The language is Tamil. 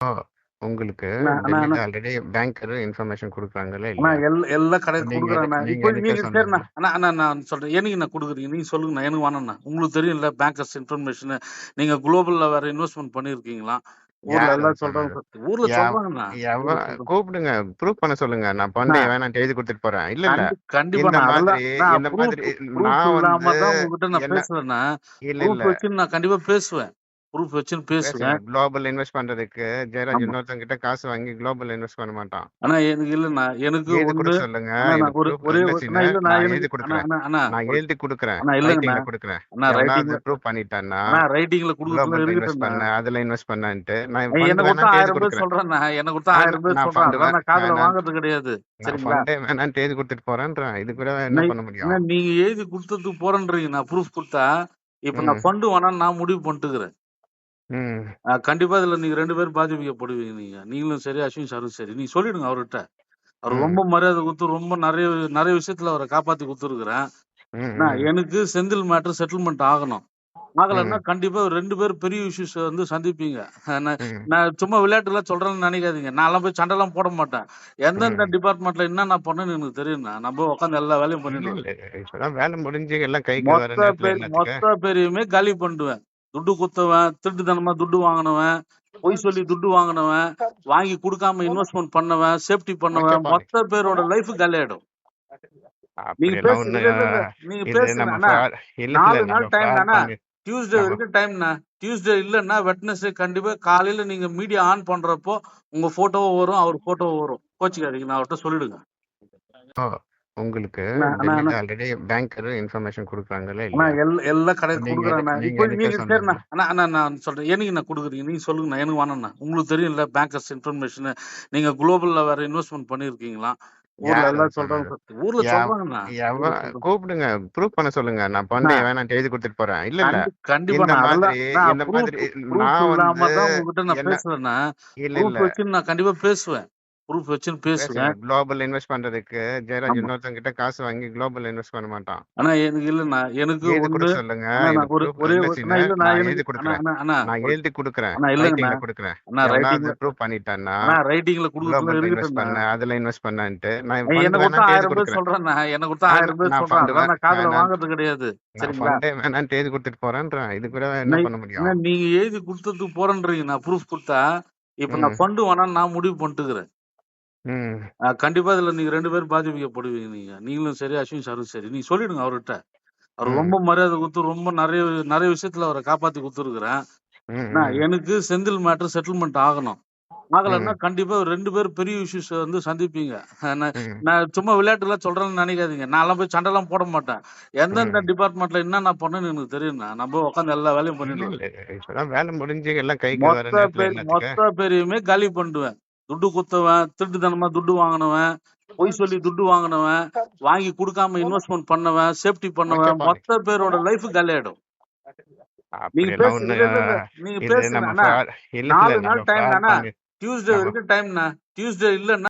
ஓ! உங்களுக்கு அண்ணா அண்ணா டெல்லில அண்ணா ஆல்ரெடி பேங்கர் இன்ஃபர்மேஷன் குடுக்குறாங்களா அண்ணா இல்லையா? எல்லா கடையும் நீங்க குடுக்குறேண்ணா. நீங்க இப்போ எனக்கே நீங்க சரிண்ணா. சொன்னீங்க. அண்ணா அண்ணா நான் சொல்றேன். என்னைக்குண்ணா குடுக்குறீங்க? நீங்க சொல்லுங்கண்ணா. எனக்கு வேணாண்ணா. உங்களுக்கு தெரியும்ல பேங்கர்ஸ் இன்ஃபர்மேஷன் நீங்க குளோபல்ல வேற இன்வெஸ்ட்மென்ட் பண்ணியிருக்கீங்களா? ஊர்ல யார் அது எல்லாம் சொல்றாங்க சொன்னது? ஊர்ல எவ் சொல்றாங்கண்ணா. ஊர்ல எவன் சொல்றாங்க. கூப்பிடுங்க. ப்ரூஃப் பண்ண சொல்லுங்க. நான் அண்ணா பண்றேன் வேணான்ட்டு எழுதி குடுத்துட்டு போறேன். இல்ல, இல்ல. இந்த கண்டிப்பாண்ணா. அதெல்லாம் மாதிரி நான் இந்த ப்ரூஃப் மாதிரி ப்ரூஃப் நான் வந்து இல்லாம தான் உங்ககிட்ட நான் என்ன பேசுறேண்ணா. இல்ல, இல்ல. ப்ரூஃப் வச்சு நான் கண்டிப்பா பேசுவேன். ப்ரூஃப் வச்சுன்னு பேசுங்க. பேசுவேன். குளோபல் இன்வெஸ்ட் பண்றதுக்கு ஜெயராஜ் ஆமா. இன்னொருத்தவங்க கிட்ட காசு வாங்கி குளோபல் இன்வெஸ்ட் பண்ண மாட்டான். ஆனா எனக்கு இல்லண்ணா. எனக்கு எழுதி ஒண்ணு குடுக்க சொல்லுங்க. அண்ணா இது நான் ஒரு ப்ரூஃப் ஒரே இல்ல ஒரு அண்ணா சீனு. இல்லண்ணா நான் எனக்கு எழுதி அண்ணா குடுக்குறேன். அண்ணா அண்ணா நான் ஒரு எழுதி குடுக்குறேன். அண்ணா இல்லங்கண்ணா. ரைட்டிங்ல குடுக்குறேன். அண்ணா எவனாவது ரைட்டிங்ல ப்ரூவ் பண்ணிட்டான்னா, அண்ணா ரைட்டிங்ல குடுக்கறதுல குளோபல்ல இன்வெஸ்ட் இருக்கட்டும்ண்ணா. பண்ணேன், அதுல இன்வெஸ்ட் பண்ணேன்ட்டு நான் ஃபண்ட் என்ன கொடுத்தா வேணான்ட்டு எழுதி 1000 பேர் குடுக்குறேன். சொல்றேண்ணா. என்ன கொடுத்தா 1000 பேர் நான் சொல்றேன். ஃபண்ட் அதெல்லாம் நான் காதுல வேணான்ட்டு வாங்குறது கிடையாது. நான் சரிங்களா? ஃபண்டே வேணான்ட்டு எழுதி குடுத்துட்டு போறேன்றேன். இது கூட என்ன இன்ன- பண்ண இன்ன முடியும்? நீங்க எழுதி கொடுத்ததுக்கு போறேன்றீங்க. நான் ப்ரூஃப் கொடுத்தா இப்ப நான் ம், ஃபண்டு வேணாம்னு நான் முடிவு பண்ணிட்டுக்கிறேன். ம், கண்டிப்பா இதுல நீங்க 2 பேரும் பாதிக்கப்படுவீங்க. நீங்களும் சரி, அஸ்வின் சாரும் சரி. நீங்க சொல்லிடுங்க அவர்கிட்ட. அவர் ம், ரொம்ப மரியாதை கொடுத்து ரொம்ப நிறைய நிறைய விஷயத்துல அவரை காப்பாத்தி கொடுத்துருக்கிறேன். ம், ம், எனக்கு செந்தில் மேட்டர் செட்டில்மெண்ட் ஆகணும். ஆகலைன்னா ம், கண்டிப்பா 2 பேரும் பெரிய இஷ்யூஸ் வந்து சந்திப்பீங்க. நான் ம், நான் சும்மா விளையாட்டுல சொல்றேன்னு நினைக்காதீங்க. நான்லாம் போய் சண்டைலாம் போட மாட்டேன். எந்தெந்த ம். டிபார்ட்மெண்ட்ல என்னென்ன பண்ணணும்னு எனக்கு தெரியும்ண்ணா. நான் போய் உட்காந்து எல்லா வேலையும் இல்ல, பண்ணிடுவேன். இல்ல. இப்பதான் வேலை முடிஞ்சு எல்லாம் கைக்கு வர நேரத்துல என்னத்துக்கு? மொத்த பேரையுமே காலி பண்ணிடுவேன். துட்டு குத்தவன், திருட்டுத்தனமா துட்டு வாங்கினவன், பொய் சொல்லி துட்டு வாங்கினவன், வாங்கி கொடுக்காம இன்வெஸ்ட்மெண்ட் பண்ணவன், சேஃப்டி பண்ணவன், ஓகேப்பா. மொத்த பேரோட லைஃப் காலி ஆயிடும். நீங்க அப்படியெல்லாம் பேசு ஒண்ணு இல்ல இல்ல இல்ல நீங்க இது பேசுங்க நம்ம அண்ணா. ஃப்ராட் இல்ல, இல்ல. 4 நம்ம நாள் டைம் ஃப்ராட் தானே. பண்ணி டியூஸ்டே நம்ம வரைக்கும் டைம்ண்ணா. டியூஸ்டே இல்லைன்னா வெட்னஸ்டே கண்டிப்பா காலையில நீங்க மீடியா ஆன் பண்றப்போ உங்க போட்டோவும் வரும், அவர் போட்டோவும் வரும். கோச்சிக்காதீங்க, நான் அவர்கிட்ட சொல்லிடுங்க. ஓ! உங்களுக்கு அண்ணா அண்ணா அண்ணா டெல்லில ஆல்ரெடி பேங்கர் இன்ஃபர்மேஷன் குடுக்குறாங்களா அண்ணா இல்லையா? எல்லா கடையும் நீங்க குடுக்குறேண்ணா. நீங்க இப்போ எனக்கே நீங்க சரிண்ணா. சொன்னீங்க. அண்ணா அண்ணா நான் சொல்றேன். என்னைக்குண்ணா குடுக்குறீங்க? நீங்க சொல்லுங்கண்ணா. எனக்கு வேணாண்ணா. உங்களுக்கு தெரியும்ல பேங்கர்ஸ் இன்ஃபர்மேஷன் நீங்க குளோபல்ல வேற இன்வெஸ்ட்மெண்ட் பண்ணியிருக்கீங்களா? ஊர்ல யார் அது எல்லாம் சொன்னது? சொல்றாங்க ஊர்ல எவ் சொல்றாங்கண்ணா. ஊர்ல எவன் சொல்றாங்க. கூப்பிடுங்க. ப்ரூஃப் பண்ண சொல்லுங்க. நான் அண்ணா பண்றேன் வேணான்ட்டு எழுதி குடுத்துட்டு போறேன். இல்ல, இல்ல. இந்த கண்டிப்பாண்ணா. மாதிரி அதெல்லாம் நான் இந்த ப்ரூஃப் மாதிரி ப்ரூஃப் நான் வந்து இல்லாம தான் உங்ககிட்ட நான் என்ன பேசுறேன்னா. இல்ல, இல்ல. ப்ரூஃப் வச்சுன்னு நான் கண்டிப்பா பேசுவேன். ப்ரூஃப் வச்சுன்னு பேசுங்க. பேசுவேன். குளோபல் இன்வெஸ்ட் பண்றதுக்கு ஜெயராஜ் ஆமா. இன்னொருத்தவங்க கிட்ட காசு வாங்கி குளோபல் இன்வெஸ்ட் பண்ண மாட்டான். ஆனா எனக்கு இல்லண்ணா. எனக்கு எழுதி ஒண்ணு குடுக்க சொல்லுங்க. அண்ணா இது நான் ப்ரூஃப் ஒரே இல்ல அண்ணா சீனு. இல்லண்ணா நான் எனக்கு எழுதி அண்ணா குடுக்குறேன். அண்ணா அண்ணா நான் எழுதி குடுக்குறேன். அண்ணா இல்லங்கண்ணா. ரைட்டிங்ல குடுக்குறேன். அண்ணா எவனாவது ரைட்டிங்ல ப்ரூவ் பண்ணிட்டான்னா, அண்ணா ரைட்டிங்ல குடுக்கறதுல குளோபல்ல இன்வெஸ்ட் இருக்கட்டும்ண்ணா. பண்ணேன், அதுல இன்வெஸ்ட் பண்ணேன்ட்டு நான் ஃபண்ட் என்ன கொடுத்தா வேணான்ட்டு எழுதி 1000 பேர் குடுக்குறேன். சொல்றேண்ணா. என்ன கொடுத்தா 1000 பேர் நான் சொல்றேன். ஃபண்ட் அதெல்லாம் நான் காதுல வேணான்ட்டு வாங்குறது கிடையாது. நான் சரிங்களா? ஃபண்டே வேணான்ட்டு எழுதி குடுத்துட்டு போறேன்றேன். இது கூட என்ன இன்ன- பண்ண இன்ன முடியும்? நீங்க எழுதி கொடுத்ததுக்கு போறேன்றீங்க. நான் ப்ரூஃப் கொடுத்தா இப்ப நான் ம், ஃபண்டு வேணாம்னு நான் முடிவு பண்ணிட்டுக்கிறேன். ம், கண்டிப்பா இதுல நீங்க 2 பேரும் பாதிக்கப்படுவீங்க. நீங்களும் சரி, அஸ்வின் சாரும் சரி. நீங்க சொல்லிடுங்க அவர்கிட்ட. அவர் ம், ரொம்ப மரியாதை கொடுத்து ரொம்ப நிறைய நிறைய விஷயத்துல அவரை காப்பாத்தி கொடுத்துருக்கிறேன். ம், ம், எனக்கு செந்தில் மேட்டர் செட்டில்மெண்ட் ஆகணும். ஆகலைன்னா ம், கண்டிப்பா 2 பேரும் பெரிய இஷ்யூஸ் வந்து சந்திப்பீங்க. நான் ம், நான் சும்மா விளையாட்டுல சொல்றேன்னு நினைக்காதீங்க. நான்லாம் போய் சண்டைலாம் போட மாட்டேன். எந்தெந்த ம். டிபார்ட்மெண்ட்ல என்னென்ன பண்ணணும்னு எனக்கு தெரியும்ண்ணா. நான் போய் உட்காந்து எல்லா வேலையும் இல்ல, பண்ணிடுவேன். இல்ல. இப்பதான் வேலை முடிஞ்சு எல்லாம் கைக்கு வர நேரத்துல என்னத்துக்கு? மொத்த பேரையுமே காலி பண்ணிடுவேன். துட்டு குத்தவன், திருட்டுத்தனமா துட்டு வாங்கினவன், பொய் சொல்லி துட்டு வாங்கினவன், வாங்கி கொடுக்காம இன்வெஸ்ட்மெண்ட் பண்ணவன், சேஃப்டி பண்ணவன், ஓகேப்பா. மொத்த பேரோட லைஃப் காலி ஆயிடும். நீங்க அப்படியெல்லாம் பேசு ஒண்ணு இல்ல இல்ல இல்ல நீங்க இது பேசுங்க நம்ம அண்ணா. இல்ல, இல்ல. 4 நம்ம நாள் டைம் ஃப்ராட் தானே. பண்ணி டியூஸ்டே நம்ம வரைக்கும் டைம்ண்ணா. டியூஸ்டே இல்லைன்னா